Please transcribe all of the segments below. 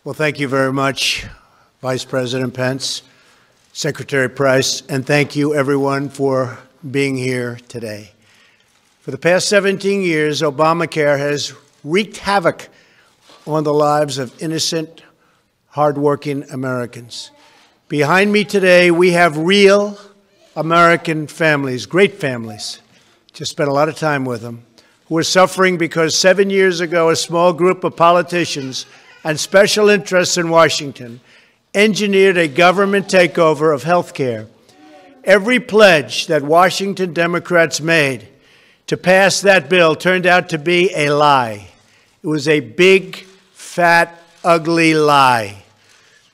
Well, thank you very much, Vice President Pence, Secretary Price, and thank you, everyone, for being here today. For the past 17 years, Obamacare has wreaked havoc on the lives of innocent, hardworking Americans. Behind me today, we have real American families, great families, just spent a lot of time with them, who are suffering because 7 years ago, a small group of politicians and special interests in Washington engineered a government takeover of health care. Every pledge that Washington Democrats made to pass that bill turned out to be a lie. It was a big, fat, ugly lie.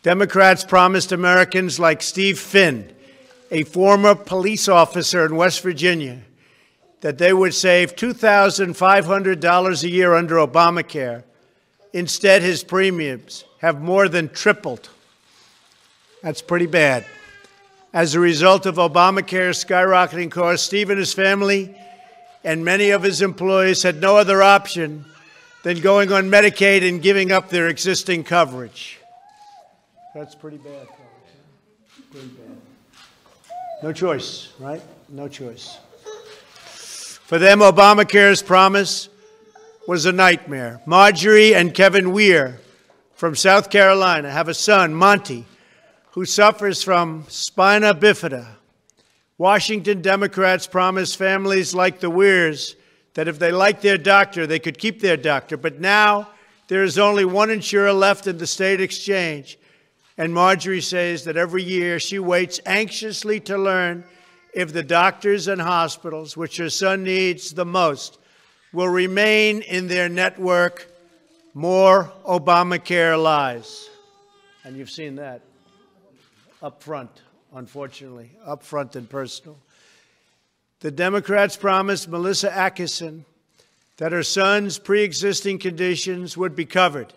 Democrats promised Americans like Steve Finn, a former police officer in West Virginia, that they would save $2,500 a year under Obamacare. Instead, his premiums have more than tripled. That's pretty bad. As a result of Obamacare's skyrocketing costs, Steve and his family and many of his employees had no other option than going on Medicaid and giving up their existing coverage. That's pretty bad. Pretty bad. No choice, right? No choice. For them, Obamacare's promise was a nightmare. Marjorie and Kevin Weir from South Carolina have a son, Monty, who suffers from spina bifida. Washington Democrats promised families like the Weirs that if they liked their doctor, they could keep their doctor. But now there is only one insurer left in the state exchange. And Marjorie says that every year she waits anxiously to learn if the doctors and hospitals, which her son needs the most, will remain in their network. More Obamacare lies. And you've seen that up front, unfortunately, up front and personal. The Democrats promised Melissa Atkinson that her son's pre-existing conditions would be covered.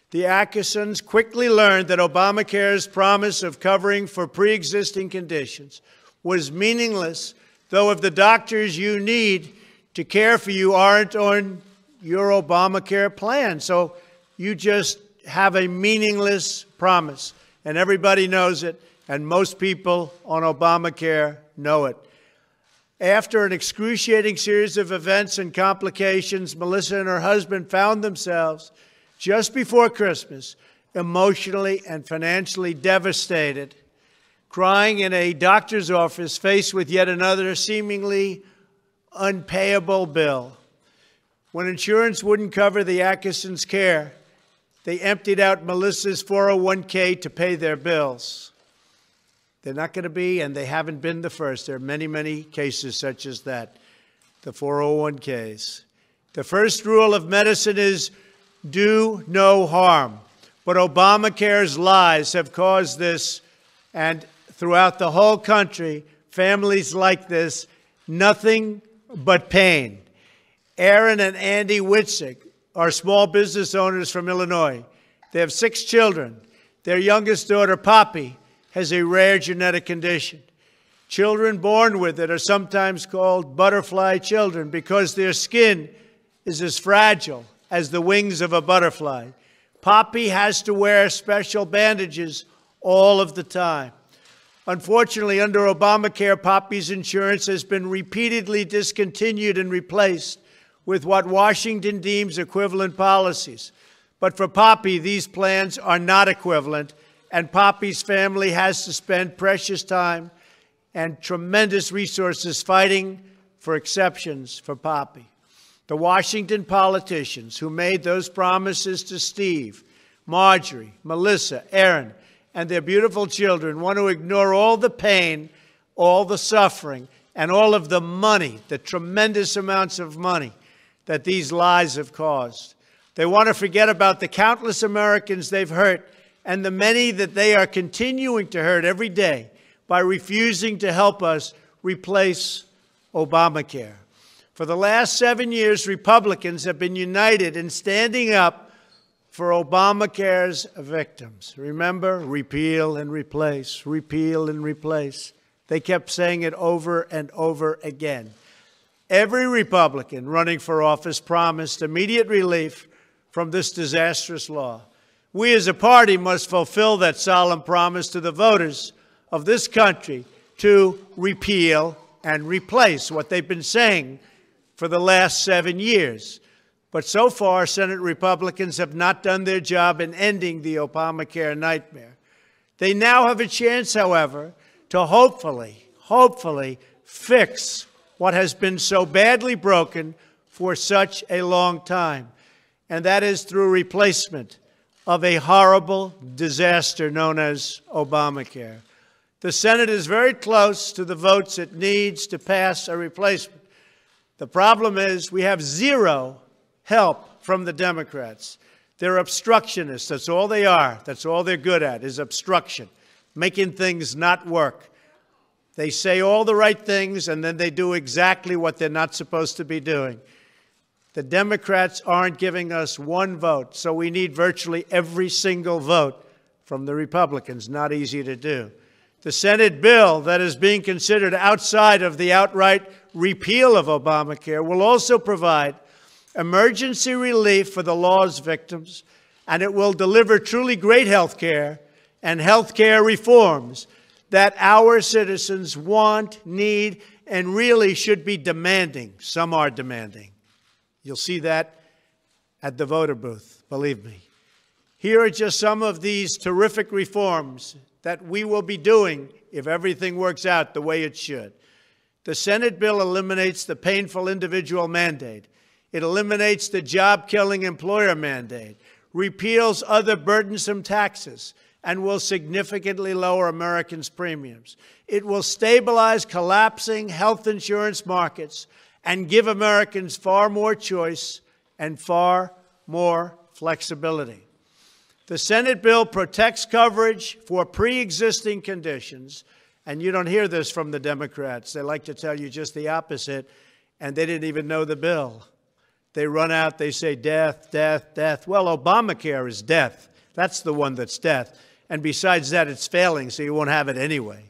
The Atkinsons quickly learned that Obamacare's promise of covering for pre-existing conditions was meaningless, though if the doctors you need to care for you aren't on your Obamacare plan. So you just have a meaningless promise, and everybody knows it, and most people on Obamacare know it. After an excruciating series of events and complications, Melissa and her husband found themselves, just before Christmas, emotionally and financially devastated, crying in a doctor's office faced with yet another seemingly unpayable bill. When insurance wouldn't cover the Atkinsons' care, they emptied out Melissa's 401k to pay their bills. They're not going to be, and they haven't been the first. There are many, many cases such as that, the 401ks. The first rule of medicine is do no harm. But Obamacare's lies have caused this, and throughout the whole country, families like this, nothing but pain. Aaron and Andy Witzig are small business owners from Illinois. They have 6 children. Their youngest daughter, Poppy, has a rare genetic condition. Children born with it are sometimes called butterfly children because their skin is as fragile as the wings of a butterfly. Poppy has to wear special bandages all of the time. Unfortunately, under Obamacare, Poppy's insurance has been repeatedly discontinued and replaced with what Washington deems equivalent policies. But for Poppy, these plans are not equivalent, and Poppy's family has to spend precious time and tremendous resources fighting for exceptions for Poppy. The Washington politicians who made those promises to Steve, Marjorie, Melissa, Aaron, and their beautiful children want to ignore all the pain, all the suffering, and all of the money, the tremendous amounts of money that these lies have caused. They want to forget about the countless Americans they've hurt and the many that they are continuing to hurt every day by refusing to help us replace Obamacare. For the last 7 years, Republicans have been united in standing up for Obamacare's victims. Remember, repeal and replace, repeal and replace. They kept saying it over and over again. Every Republican running for office promised immediate relief from this disastrous law. We as a party must fulfill that solemn promise to the voters of this country to repeal and replace what they've been saying for the last 7 years. But so far, Senate Republicans have not done their job in ending the Obamacare nightmare. They now have a chance, however, to hopefully fix what has been so badly broken for such a long time, and that is through replacement of a horrible disaster known as Obamacare. The Senate is very close to the votes it needs to pass a replacement. The problem is we have zero help from the Democrats. They're obstructionists. That's all they are. That's all they're good at, is obstruction, making things not work. They say all the right things, and then they do exactly what they're not supposed to be doing. The Democrats aren't giving us one vote, so we need virtually every single vote from the Republicans. Not easy to do. The Senate bill that is being considered outside of the outright repeal of Obamacare will also provide emergency relief for the law's victims, and it will deliver truly great health care and health care reforms that our citizens want, need, and really should be demanding. Some are demanding. You'll see that at the voter booth, believe me. Here are just some of these terrific reforms that we will be doing if everything works out the way it should. The Senate bill eliminates the painful individual mandate. It eliminates the job-killing employer mandate, repeals other burdensome taxes, and will significantly lower Americans' premiums. It will stabilize collapsing health insurance markets and give Americans far more choice and far more flexibility. The Senate bill protects coverage for pre-existing conditions, and you don't hear this from the Democrats. They like to tell you just the opposite, and they didn't even know the bill. They run out, they say death, death, death. Well, Obamacare is death. That's the one that's death. And besides that, it's failing, so you won't have it anyway.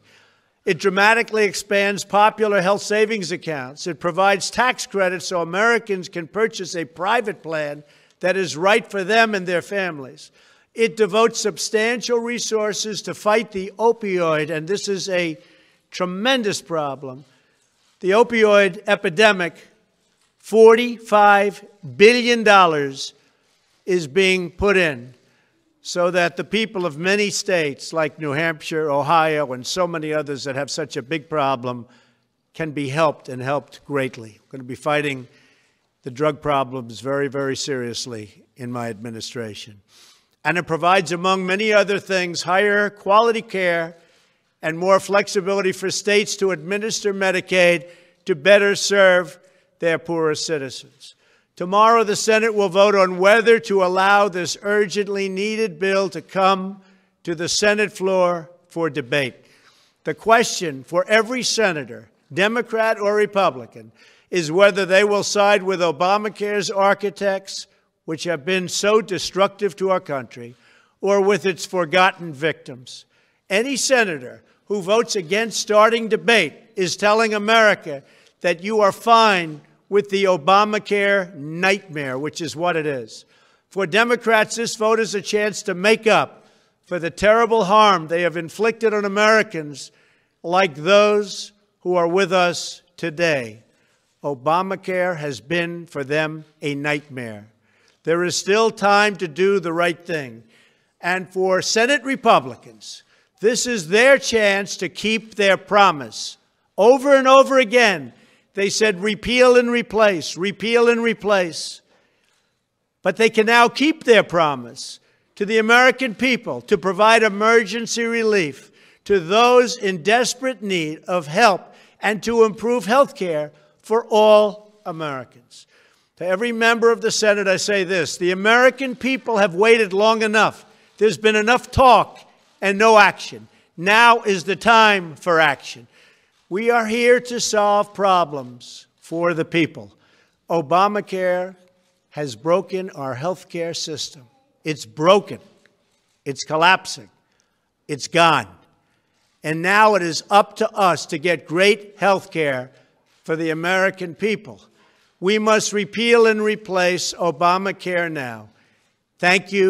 It dramatically expands popular health savings accounts. It provides tax credits so Americans can purchase a private plan that is right for them and their families. It devotes substantial resources to fight the opioid, and this is a tremendous problem, the opioid epidemic. $45 billion is being put in so that the people of many states like New Hampshire, Ohio, and so many others that have such a big problem can be helped, and helped greatly. We're going to be fighting the drug problems very, very seriously in my administration. And it provides, among many other things, higher quality care and more flexibility for states to administer Medicaid to better serve their poorer citizens. Tomorrow, the Senate will vote on whether to allow this urgently needed bill to come to the Senate floor for debate. The question for every senator, Democrat or Republican, is whether they will side with Obamacare's architects, which have been so destructive to our country, or with its forgotten victims. Any senator who votes against starting debate is telling America that you are fine with the Obamacare nightmare, which is what it is. For Democrats, this vote is a chance to make up for the terrible harm they have inflicted on Americans like those who are with us today. Obamacare has been for them a nightmare. There is still time to do the right thing. And for Senate Republicans, this is their chance to keep their promise. Over and over again, they said repeal and replace, repeal and replace. But they can now keep their promise to the American people to provide emergency relief to those in desperate need of help and to improve health care for all Americans. To every member of the Senate, I say this: the American people have waited long enough. There's been enough talk and no action. Now is the time for action. We are here to solve problems for the people. Obamacare has broken our health care system. It's broken. It's collapsing. It's gone. And now it is up to us to get great health care for the American people. We must repeal and replace Obamacare now. Thank you.